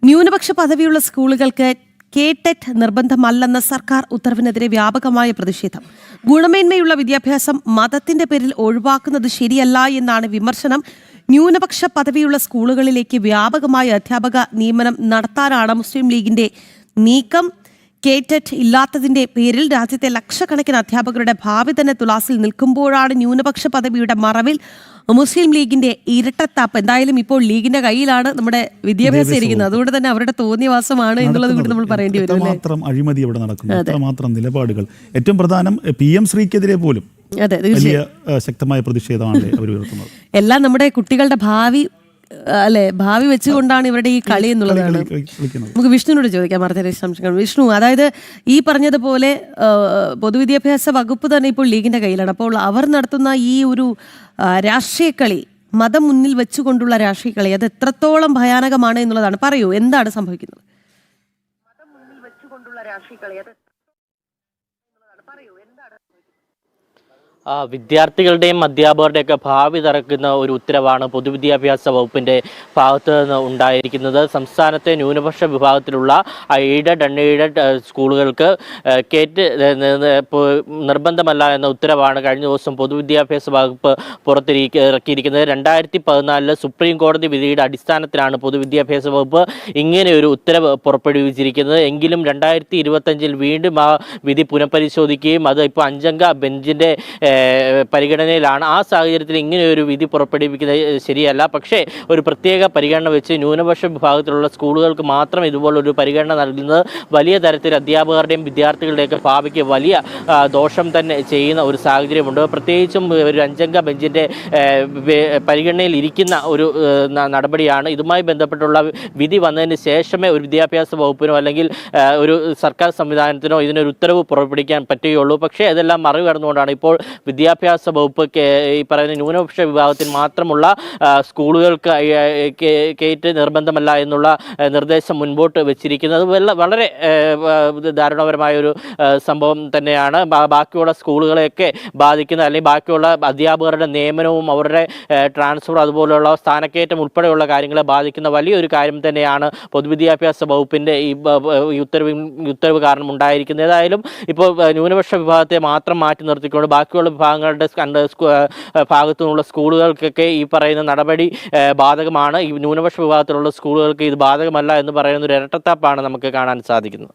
ന്യൂനപക്ഷ പദവിയുള്ള സ്കൂളുകൾക്ക് കേടെറ്റ് നിർബന്ധമല്ലെന്ന സർക്കാർ ഉത്തരവിനെതിരെ വ്യാപകമായ പ്രതിഷേധം. ഗുണമേന്മയുള്ള വിദ്യാഭ്യാസം മതത്തിന്റെ പേരിൽ ഒഴിവാക്കുന്നത് ശരിയല്ല എന്നാണ് വിമർശനം. ന്യൂനപക്ഷ പദവിയുള്ള സ്കൂളുകളിലേക്ക് വ്യാപകമായ അധ്യാപക നിയമനം നടത്താനാണ് മുസ്ലിം ലീഗിന്റെ നീക്കം. കേടെറ്റ് ഇല്ലാത്തതിന്റെ പേരിൽ രാജ്യത്തെ ലക്ഷക്കണക്കിന് അധ്യാപകരുടെ ഭാവി തന്നെ തുലാസിൽ നിൽക്കുമ്പോഴാണ് ന്യൂനപക്ഷ പദവിയുടെ മറവിൽ മുസ്ലിം ലീഗിന്റെ ഇരട്ടത്താപ്പ്. എന്തായാലും ഇപ്പോൾ ലീഗിന്റെ കയ്യിലാണ് നമ്മുടെ വിദ്യാഭ്യാസം ഇരിക്കുന്നത്. അതുകൊണ്ട് തന്നെ അവരുടെ തോന്നിയവാസമാണ് എന്നുള്ളത് കൂടി നമ്മൾ പറയേണ്ടി വരും. മാത്രം അഴിമതി അവിടെ നടക്കുന്നു, അത്രമാത്രം നിലപാടുകൾ. ഏറ്റവും പ്രധാനം PM ശ്രീക്കെതിരെ പോലും വലിയ ശക്തമായ പ്രതിഷേധമാണ് അവർ ഉയർത്തുന്നത്. എല്ലാം നമ്മുടെ കുട്ടികളുടെ ഭാവി വെച്ചുകൊണ്ടാണ് ഇവരുടെ ഈ കളി എന്നുള്ളതാണ്. നമുക്ക് വിഷ്ണുവിനോട് ചോദിക്കാം വളരെ സംശയങ്ങൾ. വിഷ്ണു, അതായത് ഈ പറഞ്ഞതുപോലെ പൊതുവിദ്യാഭ്യാസ വകുപ്പ് തന്നെ ഇപ്പോൾ ലീഗിന്റെ കയ്യിലാണ്. അപ്പോൾ അവർ നടത്തുന്ന ഈ ഒരു രാഷ്ട്രീയ കളി, മതം മുന്നിൽ വെച്ചുകൊണ്ടുള്ള രാഷ്ട്രീയ കളി, അത് എത്രത്തോളം ഭയാനകമാണ് എന്നുള്ളതാണ്. പറയൂ, എന്താണ് സംഭവിക്കുന്നത്? മതം മുന്നിൽ വെച്ചുകൊണ്ടുള്ള രാഷ്ട്രീയ കളി പറയൂ, എന്താണ്? വിദ്യാർത്ഥികളുടെയും അധ്യാപകരുടെയൊക്കെ ഭാവി തറക്കുന്ന ഒരു ഉത്തരവാണ് പൊതുവിദ്യാഭ്യാസ വകുപ്പിൻ്റെ ഭാഗത്ത് നിന്ന് ഉണ്ടായിരിക്കുന്നത്. സംസ്ഥാനത്തെ ന്യൂനപക്ഷ വിഭാഗത്തിലുള്ള എയ്ഡഡ് അൺഎയ്ഡഡ് സ്കൂളുകൾക്ക് കേറ്റ് നിർബന്ധമല്ല എന്ന ഉത്തരവാണ് കഴിഞ്ഞ ദിവസം പൊതുവിദ്യാഭ്യാസ വകുപ്പ് ഇറക്കിയിരിക്കുന്നത്. 2014 സുപ്രീം കോടതി വിധിയുടെ അടിസ്ഥാനത്തിലാണ് പൊതുവിദ്യാഭ്യാസ വകുപ്പ് ഇങ്ങനെ ഒരു ഉത്തരവ് പുറപ്പെടുവിച്ചിരിക്കുന്നത്. എങ്കിലും 2025 വീണ്ടും ആ വിധി പുനഃപരിശോധിക്കുകയും അത് ഇപ്പോൾ 5 അംഗ ബെഞ്ചിൻ്റെ പരിഗണനയിലാണ്. ആ സാഹചര്യത്തിൽ ഇങ്ങനെ ഒരു വിധി പുറപ്പെടുവിക്കുന്നത് ശരിയല്ല. പക്ഷേ ഒരു പ്രത്യേക പരിഗണന വെച്ച് ന്യൂനപക്ഷ വിഭാഗത്തിലുള്ള സ്കൂളുകൾക്ക് മാത്രം ഇതുപോലൊരു പരിഗണന നൽകുന്നത് വലിയ തരത്തിൽ അധ്യാപകരുടെയും വിദ്യാർത്ഥികളുടെയൊക്കെ ഭാവിക്ക് വലിയ ദോഷം തന്നെ ചെയ്യുന്ന ഒരു സാഹചര്യമുണ്ട്. പ്രത്യേകിച്ചും ഒരു 5 അംഗ ബെഞ്ചിൻ്റെ പരിഗണനയിൽ ഇരിക്കുന്ന ഒരു നടപടിയാണ്. ഇതുമായി ബന്ധപ്പെട്ടുള്ള വിധി വന്നതിന് ശേഷമേ ഒരു വിദ്യാഭ്യാസ വകുപ്പിനോ അല്ലെങ്കിൽ ഒരു സർക്കാർ സംവിധാനത്തിനോ ഇതിനൊരു ഉത്തരവ് പുറപ്പെടുവിക്കാൻ പറ്റുകയുള്ളൂ. പക്ഷേ അതെല്ലാം മറികടന്നുകൊണ്ടാണ് ഇപ്പോൾ വിദ്യാഭ്യാസ വകുപ്പ് ഈ പറയുന്ന ന്യൂനപക്ഷ വിഭാഗത്തിൽ മാത്രമുള്ള സ്കൂളുകൾക്ക് കേറ്റ് നിർബന്ധമല്ല എന്നുള്ള നിർദ്ദേശം മുൻപോട്ട് വെച്ചിരിക്കുന്നത്. വളരെ ദാരുണപരമായൊരു സംഭവം തന്നെയാണ്. ബാക്കിയുള്ള സ്കൂളുകളെയൊക്കെ ബാധിക്കുന്ന, അല്ലെങ്കിൽ ബാക്കിയുള്ള അധ്യാപകരുടെ നിയമനവും അവരുടെ ട്രാൻസ്ഫർ അതുപോലെയുള്ള സ്ഥാനക്കയറ്റം ഉൾപ്പെടെയുള്ള കാര്യങ്ങളെ ബാധിക്കുന്ന വലിയൊരു കാര്യം തന്നെയാണ് പൊതുവിദ്യാഭ്യാസ വകുപ്പിൻ്റെ ഈ ഉത്തരവ് കാരണം ഉണ്ടായിരിക്കുന്നത്. ഏതായാലും ഇപ്പോൾ ന്യൂനപക്ഷ വിഭാഗത്തെ മാത്രം മാറ്റി നിർത്തിക്കൊണ്ട് ബാക്കിയുള്ള വിഭാഗങ്ങളുടെ ഭാഗത്തു നിന്നുള്ള സ്കൂളുകൾക്കൊക്കെ ഈ പറയുന്ന നടപടി ബാധകമാണ്. ഈ ന്യൂനപക്ഷ വിഭാഗത്തിലുള്ള സ്കൂളുകൾക്ക് ഇത് ബാധകമല്ല എന്ന് പറയുന്ന ഒരു ഇരട്ടത്താപ്പാണ് നമുക്ക് കാണാൻ സാധിക്കുന്നത്.